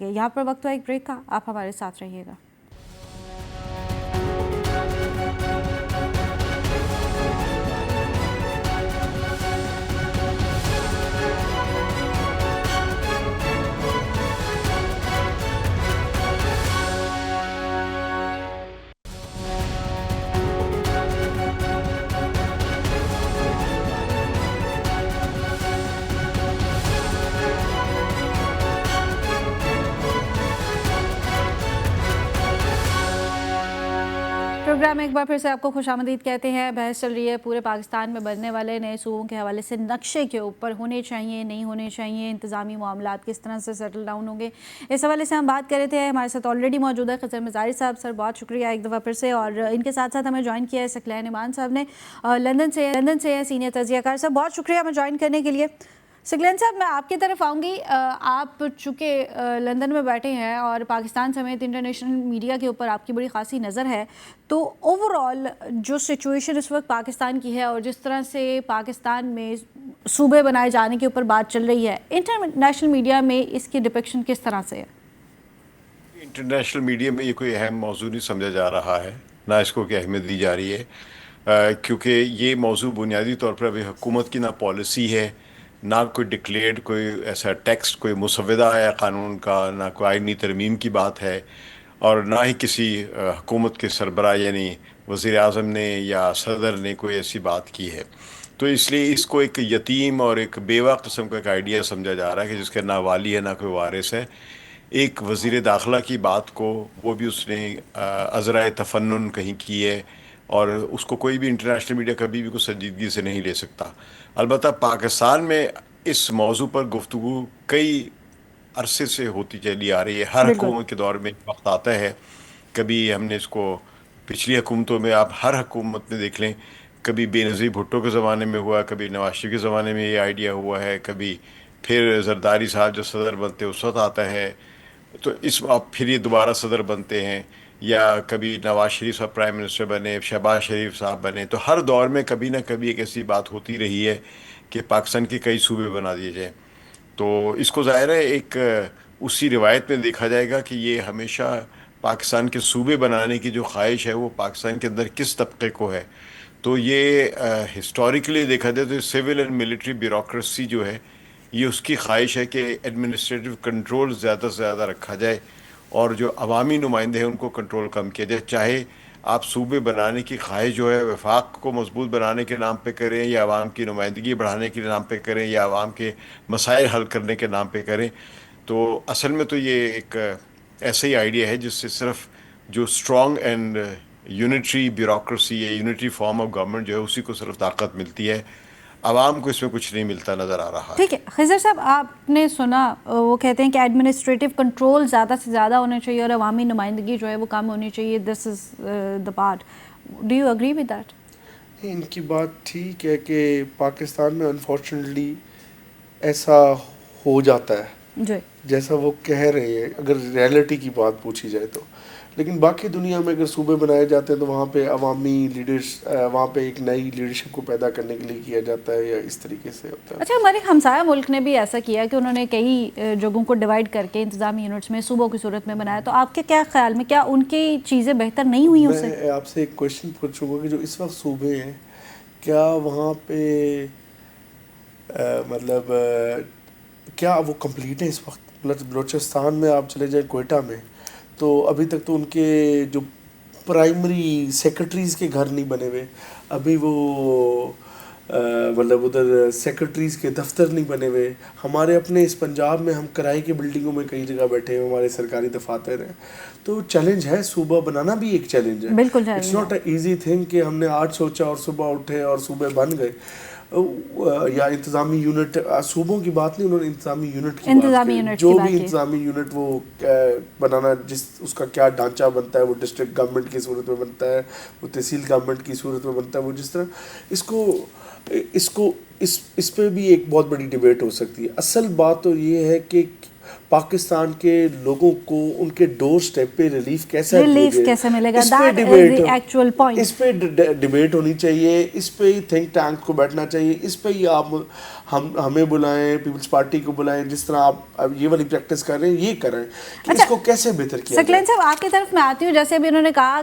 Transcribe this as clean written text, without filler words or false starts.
گے. یہاں پر وقت ہوا ایک بریک کا, آپ ہمارے ساتھ رہیے گا. پروگرام میں ایک بار پھر سے آپ کو خوش آمدید کہتے ہیں. بحث چل رہی ہے پورے پاکستان میں بننے والے نئے صوبوں کے حوالے سے نقشے کے اوپر, ہونے چاہیے نہیں ہونے چاہیے, انتظامی معاملات کس طرح سے سیٹل ڈاؤن ہوں گے, اس حوالے سے ہم بات کر رہے تھے. ہمارے ساتھ آلریڈی موجود ہے خضر مزاری صاحب. سر بہت شکریہ ایک دفعہ پھر سے, اور ان کے ساتھ ساتھ ہمیں جوائن کیا ہے ثقلین ایمان صاحب نے, لندن سے سینئر تجزیہ کار صاحب. بہت شکریہ ہمیں جوائن کرنے کے لیے. ثقلین صاحب میں آپ کی طرف آؤں گی. آپ چونکہ لندن میں بیٹھے ہیں اور پاکستان سمیت انٹرنیشنل میڈیا کے اوپر آپ کی بڑی خاصی نظر ہے, تو اوور آل جو سچویشن اس وقت پاکستان کی ہے اور جس طرح سے پاکستان میں صوبے بنائے جانے کے اوپر بات چل رہی ہے, انٹرنیشنل میڈیا میں اس کی ڈپکشن کس طرح سے ہے؟ انٹرنیشنل میڈیا میں یہ کوئی اہم موضوع نہیں سمجھا جا رہا ہے, نہ اس کو کوئی اہمیت دی جا رہی ہے, کیونکہ یہ موضوع بنیادی طور پر ابھی حکومت کی نہ پالیسی ہے, نہ کوئی ڈکلیئرڈ کوئی ایسا ٹیکسٹ, کوئی مسودہ ہے قانون کا, نہ کوئی آئینی ترمیم کی بات ہے, اور نہ ہی کسی حکومت کے سربراہ یعنی وزیر اعظم نے یا صدر نے کوئی ایسی بات کی ہے. تو اس لیے اس کو ایک یتیم اور ایک بیوہ قسم کا ایک آئیڈیا سمجھا جا رہا ہے کہ جس کا نہ والی ہے نہ کوئی وارث ہے. ایک وزیر داخلہ کی بات کو وہ بھی اس نے عذرائے تفنن کہیں کی ہے, اور اس کو کوئی بھی انٹرنیشنل میڈیا کبھی بھی کوئی سنجیدگی سے نہیں لے سکتا. البتہ پاکستان میں اس موضوع پر گفتگو کئی عرصے سے ہوتی چلی آ رہی ہے. ہر بالکل. حکومت کے دور میں وقت آتا ہے, کبھی ہم نے اس کو پچھلی حکومتوں میں, آپ ہر حکومت میں دیکھ لیں, کبھی بے نظیر بھٹو کے زمانے میں ہوا, کبھی نواز شریف کے زمانے میں یہ آئیڈیا ہوا ہے, کبھی پھر زرداری صاحب جو صدر بنتے اس وقت آتا ہے, تو اس پھر یہ دوبارہ صدر بنتے ہیں, یا کبھی نواز شریف صاحب پرائم منسٹر بنے, شہباز شریف صاحب بنے. تو ہر دور میں کبھی نہ کبھی ایک ایسی بات ہوتی رہی ہے کہ پاکستان کے کئی صوبے بنا دیے جائیں. تو اس کو ظاہر ہے ایک اسی روایت میں دیکھا جائے گا کہ یہ ہمیشہ پاکستان کے صوبے بنانے کی جو خواہش ہے وہ پاکستان کے اندر کس طبقے کو ہے. تو یہ ہسٹوریکلی دیکھا جائے تو سول اینڈ ملٹری بیوروکریسی جو ہے, یہ اس کی خواہش ہے کہ ایڈمنسٹریٹو کنٹرول زیادہ سے زیادہ رکھا جائے, اور جو عوامی نمائندے ہیں ان کو کنٹرول کم کیا جائے. چاہے آپ صوبے بنانے کی خواہش جو ہے وفاق کو مضبوط بنانے کے نام پہ کریں, یا عوام کی نمائندگی بڑھانے کے نام پہ کریں, یا عوام کے مسائل حل کرنے کے نام پہ کریں. تو اصل میں تو یہ ایک ایسا ہی آئیڈیا ہے جس سے صرف جو اسٹرانگ اینڈ یونٹری بیوروکریسی ہے, یونٹری فارم آف گورنمنٹ جو ہے, اسی کو صرف طاقت ملتی ہے. عوام کو اس میں کچھ نہیں ملتا نظر آ رہا ہے. ٹھیک ہے خضر صاحب, آپ نے سنا وہ کہتے ہیں کہ ایڈمنسٹریٹو کنٹرول زیادہ سے زیادہ ہونا چاہیے اور عوامی نمائندگی جو ہے وہ کم ہونی چاہیے. This is the part. Do you agree with that? ان کی بات ٹھیک ہے کہ پاکستان میں انفارچونیٹلی ایسا ہو جاتا ہے جی, جیسا وہ کہہ رہے ہیں, اگر ریئلٹی کی بات پوچھی جائے تو. لیکن باقی دنیا میں اگر صوبے بنائے جاتے ہیں تو وہاں پہ عوامی لیڈرس, وہاں پہ ایک نئی لیڈرشپ کو پیدا کرنے کے لیے کیا جاتا ہے, یا اس طریقے سے ہوتا ہے. اچھا, ہمارے ہمسایہ ملک نے بھی ایسا کیا کہ انہوں نے کئی جگہوں کو ڈیوائڈ کر کے انتظامی یونٹس میں صوبوں کی صورت میں بنایا. تو آپ کے کیا خیال میں, کیا ان کی چیزیں بہتر نہیں ہوئی اس سے؟ میں آپ سے ایک کوشچن پوچھوں گا کہ جو اس وقت صوبے ہیں, کیا وہاں پہ مطلب کیا وہ کمپلیٹ ہے اس وقت؟ بلوچستان میں آپ چلے جائیں, کوئٹہ میں, تو ابھی تک تو ان کے جو پرائمری سیکرٹریز کے گھر نہیں بنے ہوئے. ابھی وہ مطلب ادھر سیکرٹریز کے دفتر نہیں بنے ہوئے. ہمارے اپنے اس پنجاب میں ہم کرائے کی بلڈنگوں میں کئی جگہ بیٹھے ہیں, ہمارے سرکاری دفاتر ہیں. تو چیلنج ہے, صوبہ بنانا بھی ایک چیلنج ہے. بالکل it's not a easy thing کہ ہم نے آج سوچا اور صبح اٹھے اور صوبے بن گئے. یا انتظامی یونٹ, صوبوں کی بات نہیں, انہوں نے انتظامی یونٹ کی بات کی. جو بھی انتظامی یونٹ وہ بنانا, جس اس کا کیا ڈھانچہ بنتا ہے, وہ ڈسٹرکٹ گورنمنٹ کی صورت میں بنتا ہے, وہ تحصیل گورنمنٹ کی صورت میں بنتا ہے, وہ جس طرح اس پہ بھی ایک بہت بڑی ڈیبیٹ ہو سکتی ہے. اصل بات تو یہ ہے کہ پاکستان کے لوگوں کو ان کے ڈور سٹیپ پہ ریلیف کیسے ملے گا, that is the actual point. اس پہ ڈیبیٹ ہونی چاہیے, اس پہ ہی تھنک ٹینک کو بیٹھنا چاہیے, اس پہ ہی آپ ہمیں بلائیں, پیپلز پارٹی کو بلائیں, جس طرح آپ یہ والی پریکٹس کر رہے ہیں یہ کریں کہ اس کو کیسے بہتر کیا جائے. ثقلین صاحب آپ کی طرف میں آتی ہوں, جیسے ابھی انہوں نے کہا